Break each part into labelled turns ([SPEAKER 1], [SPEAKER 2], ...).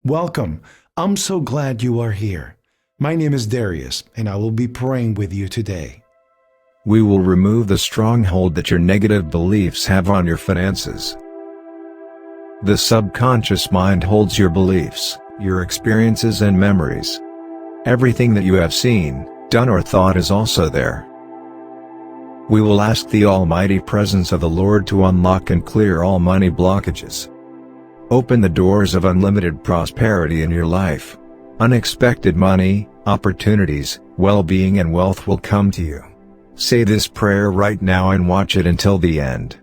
[SPEAKER 1] Welcome. I'm so glad you are here. My name is Darius, and I will be praying with you today.
[SPEAKER 2] We will remove the stronghold that your negative beliefs have on your finances. The subconscious mind holds your beliefs, your experiences and memories. Everything that you have seen, done or thought is also there. We will ask the almighty presence of the Lord to unlock and clear all money blockages. Open the doors of unlimited prosperity in your life. Unexpected money, opportunities, well-being and wealth will come to you. Say this prayer right now and watch it until the end.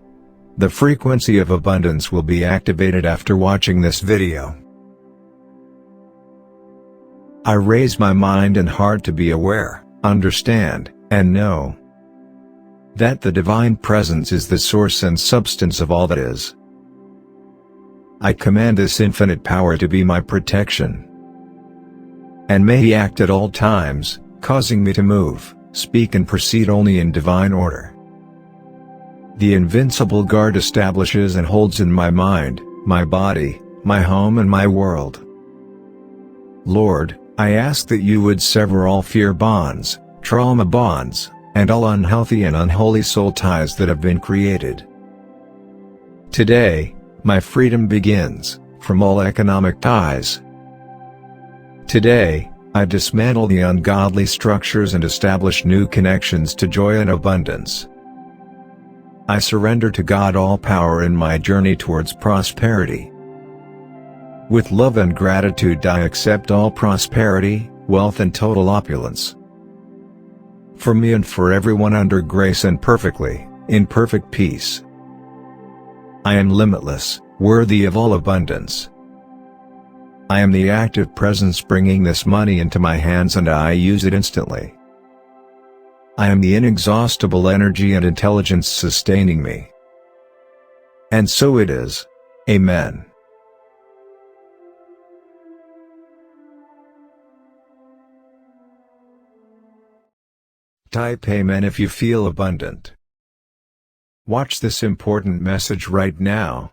[SPEAKER 2] The frequency of abundance will be activated after watching this video. I raise my mind and heart to be aware, understand, and know that the divine presence is the source and substance of all that is. I command this infinite power to be my protection, and may he act at all times, causing me to move, speak and proceed only in divine order. The invincible guard establishes and holds in my mind, my body, my home and my world. Lord, I ask that you would sever all fear bonds, trauma bonds, and all unhealthy and unholy soul ties that have been created. Today, my freedom begins, from all economic ties. Today, I dismantle the ungodly structures and establish new connections to joy and abundance. I surrender to God all power in my journey towards prosperity. With love and gratitude I accept all prosperity, wealth and total opulence. For me and for everyone under grace and perfectly, in perfect peace. I am limitless, worthy of all abundance. I am the active presence bringing this money into my hands and I use it instantly. I am the inexhaustible energy and intelligence sustaining me. And so it is. Amen. Type Amen if you feel abundant. Watch this important message right now.